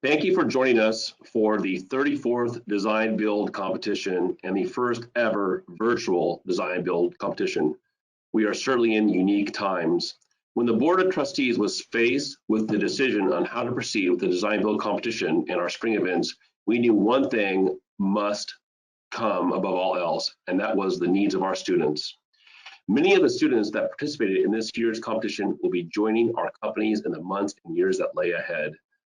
Thank you for joining us for the 34th Design Build competition and the first ever virtual Design Build competition. We are certainly in unique times. When the Board of Trustees was faced with the decision on how to proceed with the Design Build competition and our spring events, we knew one thing must come above all else, and that was the needs of our students. Many of the students that participated in this year's competition will be joining our companies in the months and years that lay ahead.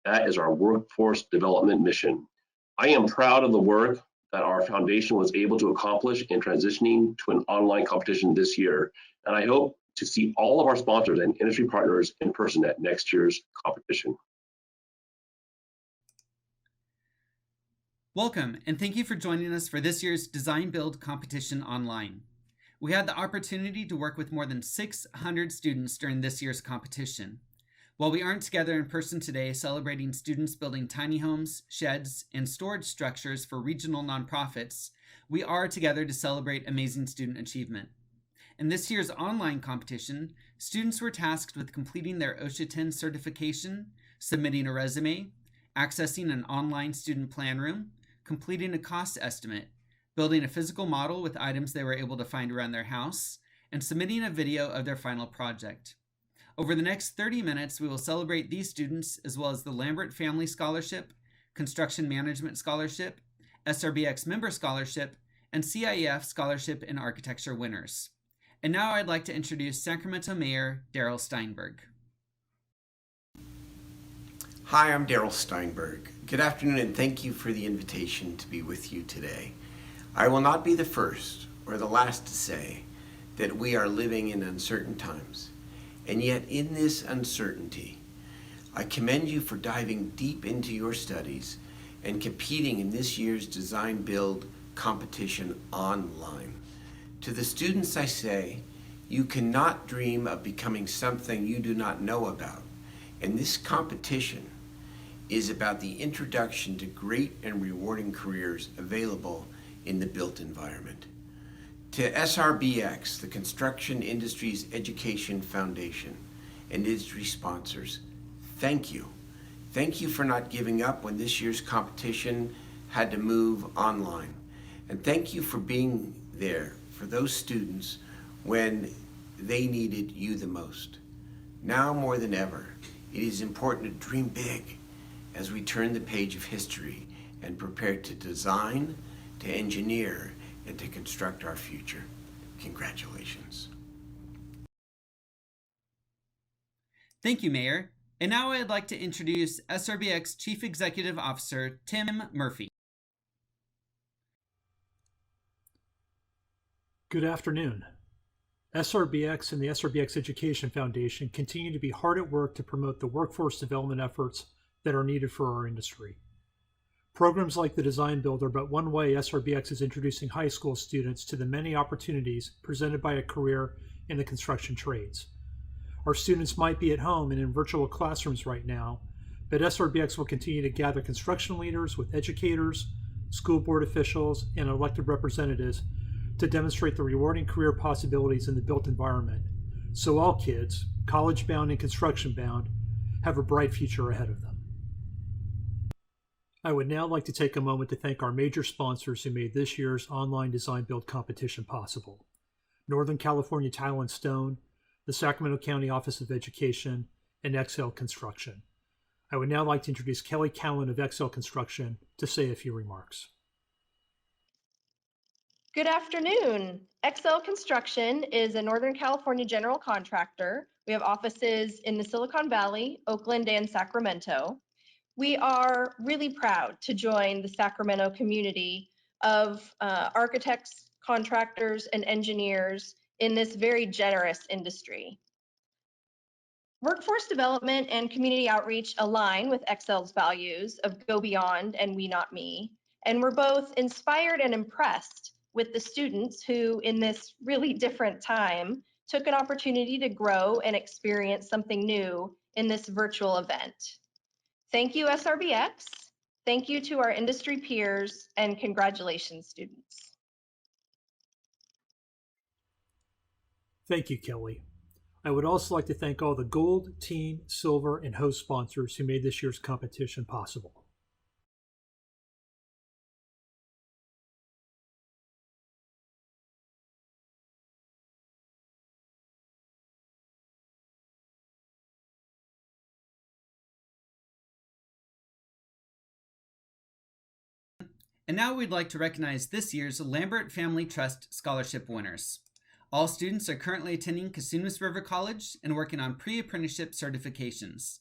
That is our workforce development mission. I am proud of the work that our foundation was able to accomplish in transitioning to an online competition this year, and I hope to see all of our sponsors and industry partners in person at next year's competition. Welcome, and thank you for joining us for this year's Design Build competition online. We had the opportunity to work with more than 600 students during this year's competition. While we aren't together in person today celebrating students building tiny homes, sheds, and storage structures for regional nonprofits, we are together to celebrate amazing student achievement. In this year's online competition, students were tasked with completing their OSHA 10 certification, submitting a resume, accessing an online student plan room, completing a cost estimate, building a physical model with items they were able to find around their house, and submitting a video of their final project. Over the next 30 minutes, we will celebrate these students as well as the Lambert Family Scholarship, Construction Management Scholarship, SRBX Member Scholarship, and CIEF Scholarship in Architecture winners. And now I'd like to introduce Sacramento Mayor Darrell Steinberg. Hi, I'm Darrell Steinberg. Good afternoon, and thank you for the invitation to be with you today. I will not be the first or the last to say that we are living in uncertain times. And yet in this uncertainty, I commend you for diving deep into your studies and competing in this year's Design Build competition online. To the students I say, you cannot dream of becoming something you do not know about. And this competition is about the introduction to great and rewarding careers available in the built environment. To SRBX, the Construction Industries Education Foundation, and industry sponsors, thank you. Thank you for not giving up when this year's competition had to move online. And thank you for being there for those students when they needed you the most. Now more than ever, it is important to dream big as we turn the page of history and prepare to design, to engineer, and to construct our future. Congratulations. Thank you, Mayor. And now I'd like to introduce SRBX Chief Executive Officer Tim Murphy. Good afternoon. SRBX and the SRBX Education Foundation continue to be hard at work to promote the workforce development efforts that are needed for our industry. Programs like the Design Build are but one way SRBX is introducing high school students to the many opportunities presented by a career in the construction trades. Our students might be at home and in virtual classrooms right now, but SRBX will continue to gather construction leaders with educators, school board officials, and elected representatives to demonstrate the rewarding career possibilities in the built environment, so all kids, college-bound and construction-bound, have a bright future ahead of them. I would now like to take a moment to thank our major sponsors who made this year's online Design Build competition possible: Northern California Tile and Stone, the Sacramento County Office of Education, and XL Construction. I would now like to introduce Kelly Cowan of XL Construction to say a few remarks. Good afternoon. XL Construction is a Northern California general contractor. We have offices in the Silicon Valley, Oakland, and Sacramento. We are really proud to join the Sacramento community of architects, contractors, and engineers in this very generous industry. Workforce development and community outreach align with XL's values of go beyond and we not me, and we're both inspired and impressed with the students who, in this really different time, took an opportunity to grow and experience something new in this virtual event. Thank you, SRBX. Thank you to our industry peers, and congratulations, students. Thank you, Kelly. I would also like to thank all the gold, team, silver, and host sponsors who made this year's competition possible. And now we'd like to recognize this year's Lambert Family Trust Scholarship winners. All students are currently attending Casumas River College and working on pre-apprenticeship certifications.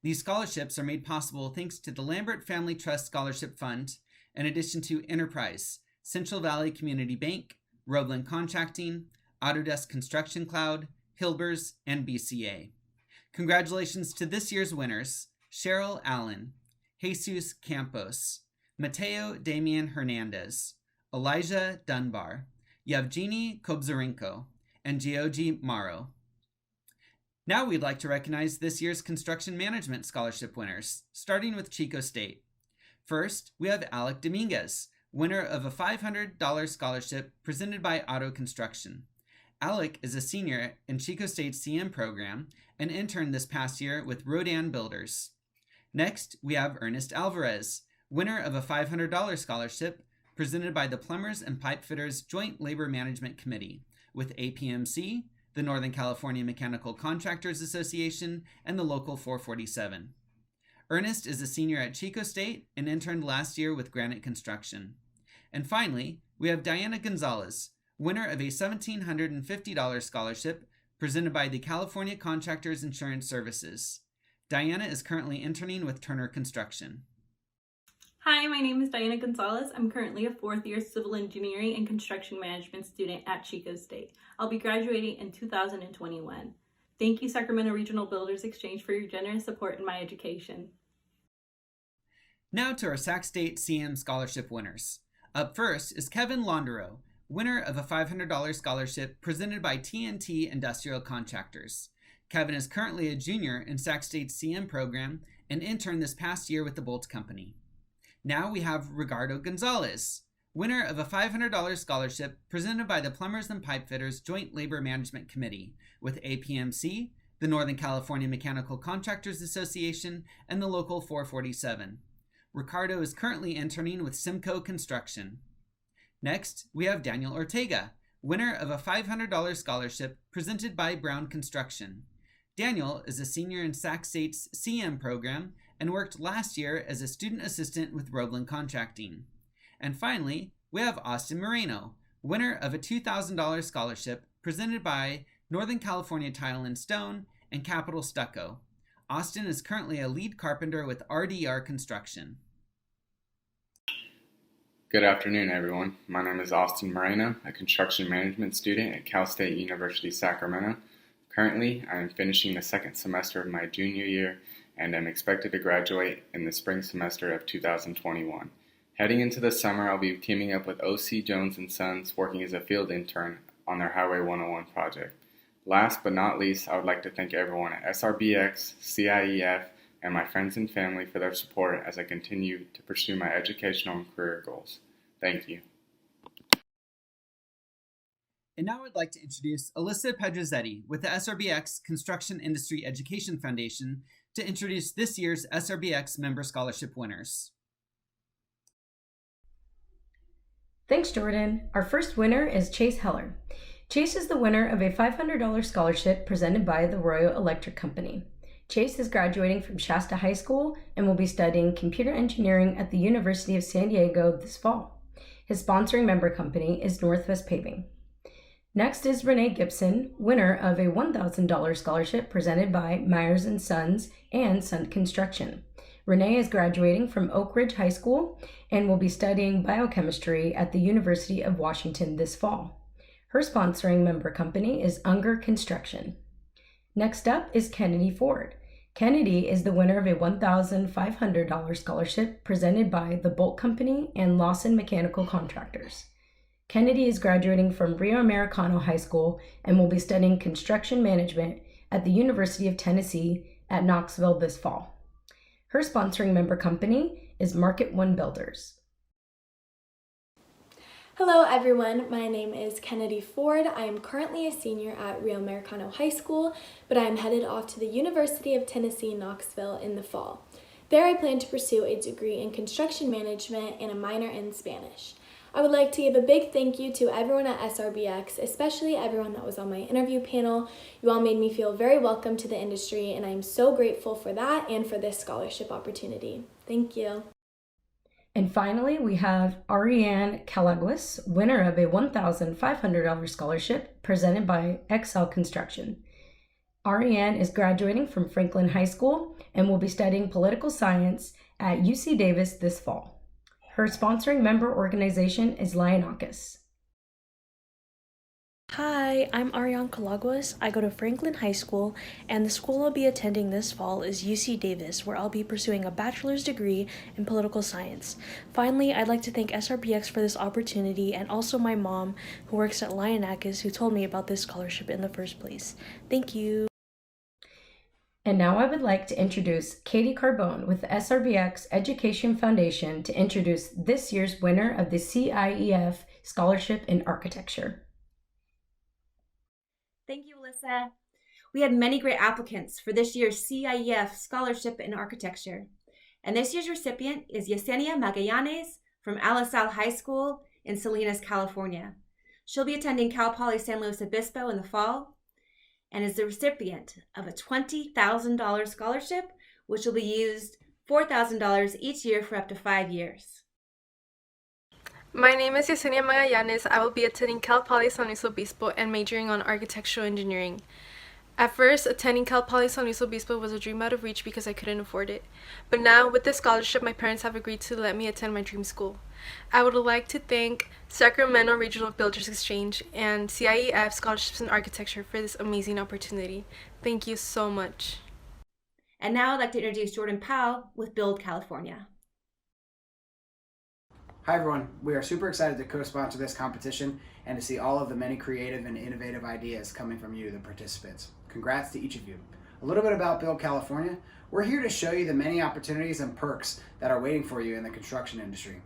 These scholarships are made possible thanks to the Lambert Family Trust Scholarship Fund, in addition to Enterprise, Central Valley Community Bank, Roebling Contracting, Autodesk Construction Cloud, Hilbers, and BCA. Congratulations to this year's winners: Cheryl Allen, Jesus Campos, Mateo Damian Hernandez, Elijah Dunbar, Yevgeny Kobzarenko, and Giogi Maro. Now we'd like to recognize this year's Construction Management Scholarship winners, starting with Chico State. First, we have Alec Dominguez, winner of a $500 scholarship presented by Auto Construction. Alec is a senior in Chico State's CM program and interned this past year with Rodan Builders. Next, we have Ernest Alvarez, winner of a $500 scholarship presented by the Plumbers and Pipefitters Joint Labor Management Committee with APMC, the Northern California Mechanical Contractors Association, and the Local 447. Ernest is a senior at Chico State and interned last year with Granite Construction. And finally, we have Diana Gonzalez, winner of a $1,750 scholarship presented by the California Contractors Insurance Services. Diana is currently interning with Turner Construction. Hi, my name is Diana Gonzalez. I'm currently a fourth-year civil engineering and construction management student at Chico State. I'll be graduating in 2021. Thank you, Sacramento Regional Builders Exchange, for your generous support in my education. Now to our Sac State CM scholarship winners. Up first is Kevin Londereau, winner of a $500 scholarship presented by TNT Industrial Contractors. Kevin is currently a junior in Sac State's CM program and interned this past year with the Bolt Company. Now we have Ricardo Gonzalez, winner of a $500 scholarship presented by the Plumbers and Pipefitters Joint Labor Management Committee with APMC, the Northern California Mechanical Contractors Association, and the Local 447. Ricardo is currently interning with Simcoe Construction. Next, we have Daniel Ortega, winner of a $500 scholarship presented by Brown Construction. Daniel is a senior in Sac State's CM program and worked last year as a student assistant with Roebling Contracting. And finally, we have Austin Moreno, winner of a $2,000 scholarship presented by Northern California Tile and Stone and Capital Stucco. Austin is currently a lead carpenter with RDR Construction. Good afternoon, everyone. My name is Austin Moreno, a construction management student at Cal State University, Sacramento. Currently, I am finishing the second semester of my junior year and am expected to graduate in the spring semester of 2021. Heading into the summer, I'll be teaming up with O.C. Jones & Sons, working as a field intern on their Highway 101 project. Last but not least, I would like to thank everyone at SRBX, CIEF, and my friends and family for their support as I continue to pursue my educational and career goals. Thank you. And now I'd like to introduce Alyssa Pedrizzetti with the SRBX Construction Industry Education Foundation to introduce this year's SRBX member scholarship winners. Thanks, Jordan. Our first winner is Chase Heller. Chase is the winner of a $500 scholarship presented by the Royal Electric Company. Chase is graduating from Shasta High School and will be studying computer engineering at the University of San Diego this fall. His sponsoring member company is Northwest Paving. Next is Renee Gibson, winner of a $1,000 scholarship presented by Myers & Sons and Sun Construction. Renee is graduating from Oak Ridge High School and will be studying biochemistry at the University of Washington this fall. Her sponsoring member company is Unger Construction. Next up is Kennedy Ford. Kennedy is the winner of a $1,500 scholarship presented by the Bolt Company and Lawson Mechanical Contractors. Kennedy is graduating from Rio Americano High School and will be studying construction management at the University of Tennessee at Knoxville this fall. Her sponsoring member company is Market One Builders. Hello everyone, my name is Kennedy Ford. I am currently a senior at Rio Americano High School, but I am headed off to the University of Tennessee, Knoxville in the fall. There I plan to pursue a degree in construction management and a minor in Spanish. I would like to give a big thank you to everyone at SRBX, especially everyone that was on my interview panel. You all made me feel very welcome to the industry, and I am so grateful for that and for this scholarship opportunity. Thank you. And finally, we have Ariane Calaguas, winner of a $1,500 scholarship presented by Excel Construction. Ariane is graduating from Franklin High School and will be studying political science at UC Davis this fall. Her sponsoring member organization is Lionakis. Hi, I'm Ariane Calaguas. I go to Franklin High School, and the school I'll be attending this fall is UC Davis, where I'll be pursuing a bachelor's degree in political science. Finally, I'd like to thank SRBX for this opportunity, and also my mom, who works at Lionakis, who told me about this scholarship in the first place. Thank you. And now I would like to introduce Katie Carbone with the SRBX Education Foundation to introduce this year's winner of the CIEF Scholarship in Architecture. Thank you, Alyssa. We had many great applicants for this year's CIEF Scholarship in Architecture. And this year's recipient is Yesenia Magallanes from Alisal High School in Salinas, California. She'll be attending Cal Poly San Luis Obispo in the fall and is the recipient of a $20,000 scholarship, which will be used $4,000 each year for up to 5 years. My name is Yesenia Magallanes. I will be attending Cal Poly San Luis Obispo and majoring on architectural engineering. At first, attending Cal Poly San Luis Obispo was a dream out of reach because I couldn't afford it. But now, with this scholarship, my parents have agreed to let me attend my dream school. I would like to thank Sacramento Regional Builders Exchange and CIEF Scholarships in Architecture for this amazing opportunity. Thank you so much. And now I'd like to introduce Jordan Powell with Build California. Hi everyone, we are super excited to co-sponsor this competition and to see all of the many creative and innovative ideas coming from you, the participants. Congrats to each of you. A little bit about Build California. We're here to show you the many opportunities and perks that are waiting for you in the construction industry.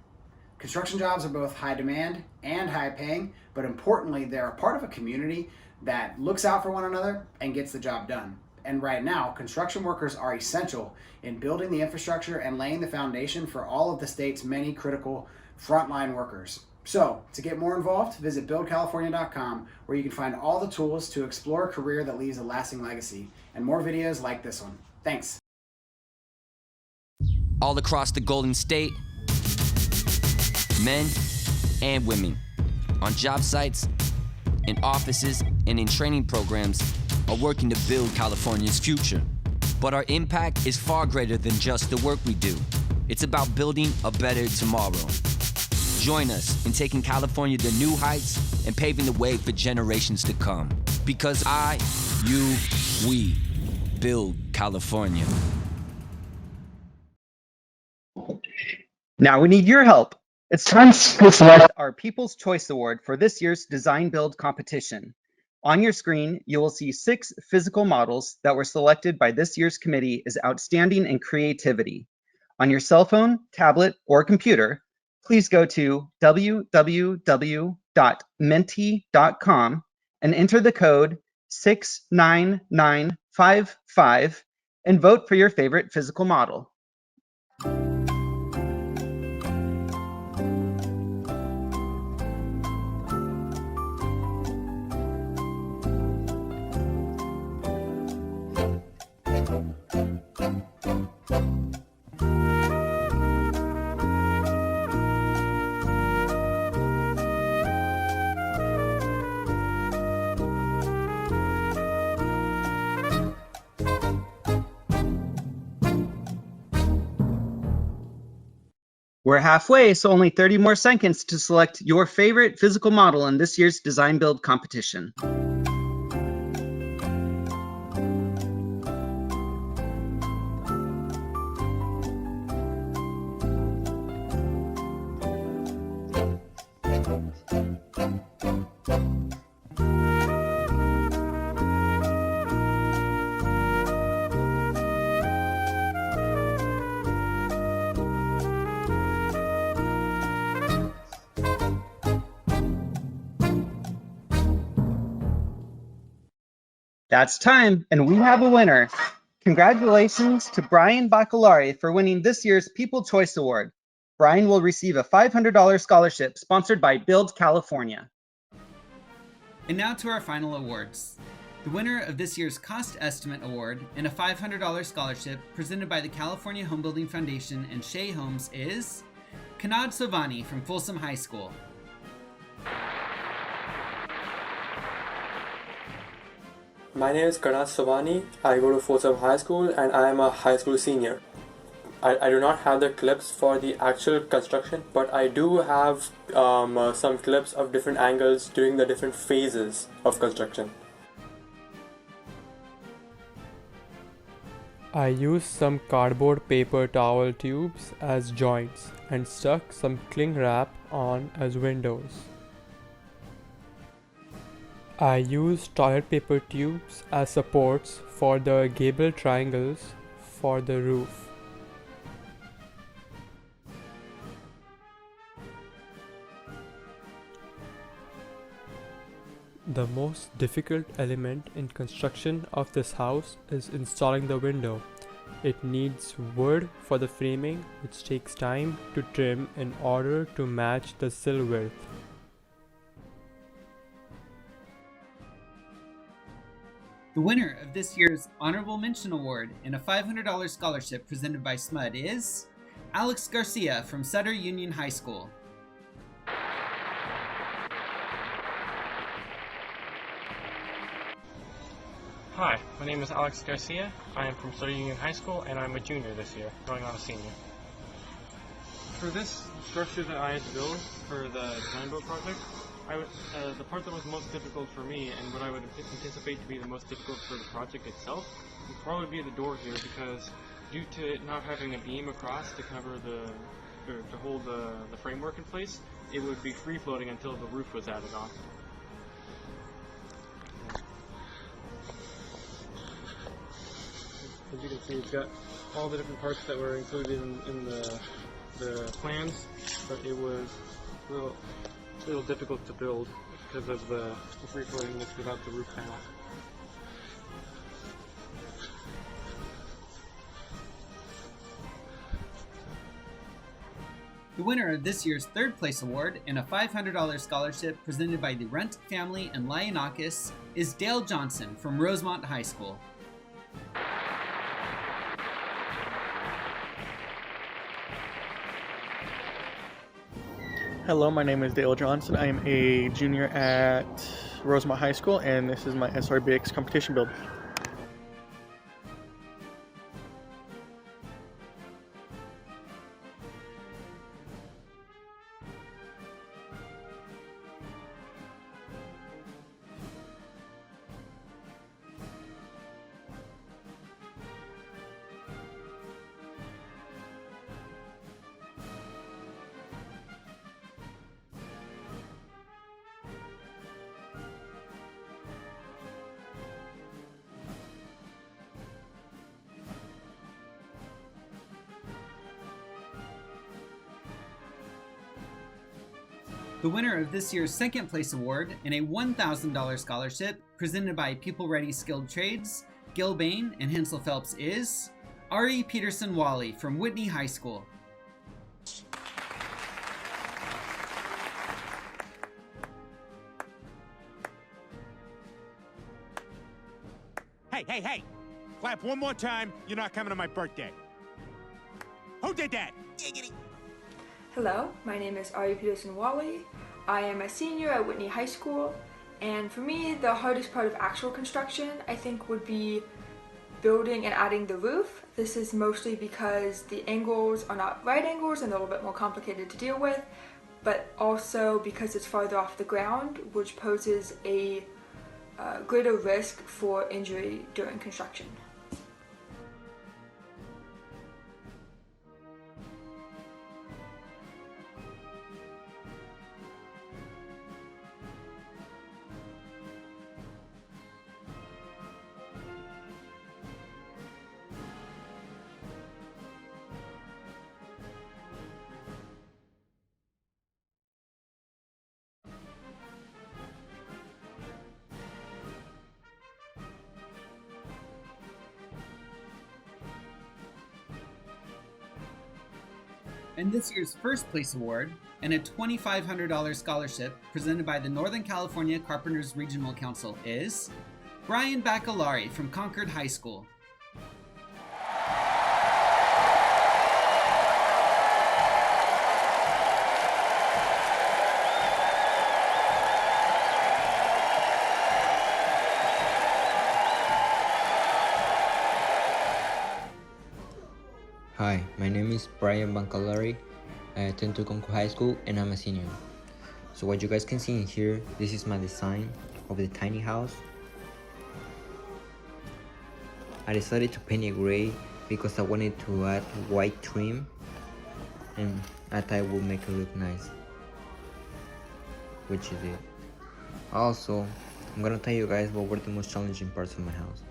Construction jobs are both high demand and high paying, but importantly, they're a part of a community that looks out for one another and gets the job done. And right now, construction workers are essential in building the infrastructure and laying the foundation for all of the state's many critical frontline workers. So, to get more involved, visit buildcalifornia.com, where you can find all the tools to explore a career that leaves a lasting legacy, and more videos like this one. Thanks. All across the Golden State, men and women, on job sites, in offices, and in training programs, are working to build California's future. But our impact is far greater than just the work we do. It's about building a better tomorrow. Join us in taking California to new heights and paving the way for generations to come. Because we build California. Now we need your help. It's time to select our People's Choice Award for this year's Design Build competition. On your screen, you will see 6 physical models that were selected by this year's committee as outstanding in creativity. On your cell phone, tablet, or computer, please go to www.menti.com and enter the code 69955 and vote for your favorite physical model. We're halfway, so only 30 more seconds to select your favorite physical model in this year's Design Build competition. That's time, and we have a winner. Congratulations to Brian Bacalari for winning this year's People Choice Award. Brian will receive a $500 scholarship sponsored by Build California. And now to our final awards. The winner of this year's Cost Estimate Award and a $500 scholarship presented by the California Home Building Foundation and Shea Homes is Kanad Sovani from Folsom High School. My name is Kanad Sovani. I go to Folsom High School and I am a high school senior. I do not have the clips for the actual construction, but I do have some clips of different angles during the different phases of construction. I used some cardboard paper towel tubes as joints and stuck some cling wrap on as windows. I used toilet paper tubes as supports for the gable triangles for the roof. The most difficult element in construction of this house is installing the window. It needs wood for the framing, which takes time to trim in order to match the sill width. The winner of this year's Honorable Mention Award and a $500 scholarship presented by SMUD is Alex Garcia from Sutter Union High School. Hi, my name is Alex Garcia. I am from Sutter Union High School and I'm a junior this year, going on a senior. For this structure that I had to build for the design build project, the part that was most difficult for me and what I would anticipate to be the most difficult for the project itself would probably be the door here, because due to it not having a beam across to cover to hold the framework in place, it would be free floating until the roof was added on. As you can see, it's got all the different parts that were included in the plans, but it was a little difficult to build because of the free floatingness without the roof panel. The winner of this year's third place award and a $500 scholarship presented by the Runt family in Lionakis is Dale Johnson from Rosemont High School. Hello, my name is Dale Johnson. I am a junior at Rosemont High School, and this is my SRBX competition build. The winner of this year's second place award and a $1,000 scholarship presented by People Ready Skilled Trades, Gil Bain and Hensel Phelps is Ari Peterson Wally from Whitney High School. Hey! Clap one more time, you're not coming to my birthday. Who did that? Hello, my name is Ari Peterson Wally. I am a senior at Whitney High School, and for me, the hardest part of actual construction, I think, would be building and adding the roof. This is mostly because the angles are not right angles and a little bit more complicated to deal with, but also because it's farther off the ground, which poses a greater risk for injury during construction. And this year's first place award and a $2,500 scholarship presented by the Northern California Carpenters Regional Council is Brian Bacalari from Concord High School. Hi, my name is Brian Bancalari. I attend to Concord High School and I'm a senior. So what you guys can see in here, this is my design of the tiny house. I decided to paint it gray because I wanted to add white trim and I thought it would make it look nice, which it did. Also, I'm gonna tell you guys what were the most challenging parts of my house.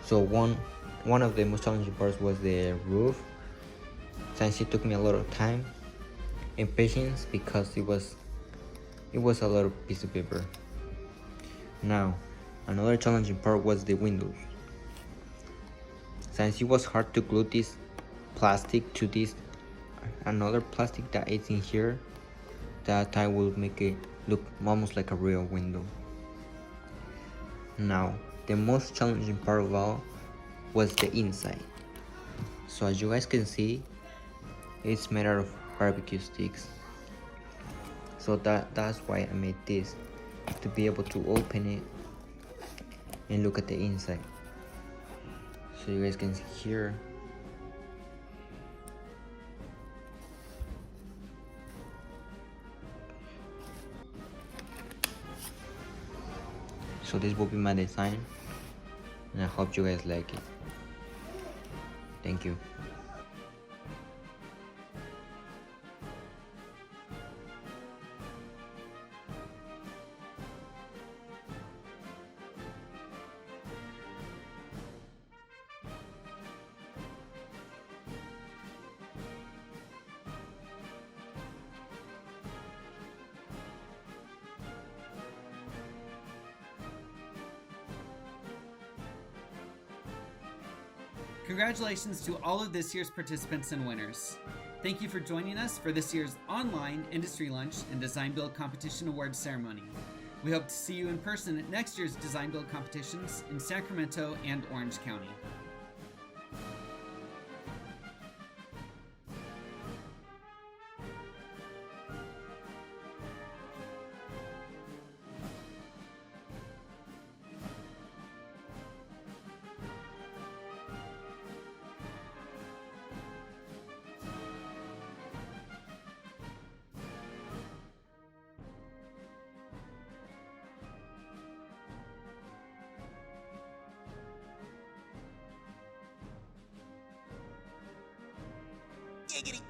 So one of the most challenging parts was the roof, since it took me a lot of time and patience because it was a lot of piece of paper. Now, another challenging part was the windows, since it was hard to glue this plastic to this another plastic that is in here that I will make it look almost like a real window. Now, the most challenging part of all was the inside. So as you guys can see, it's made out of barbecue sticks. So that's why I made this, to be able to open it and look at the inside. So you guys can see here. So this will be my design and I hope you guys like it. Thank you. Congratulations to all of this year's participants and winners. Thank you for joining us for this year's online Industry Lunch and Design Build Competition Awards ceremony. We hope to see you in person at next year's Design Build competitions in Sacramento and Orange County. Giggity.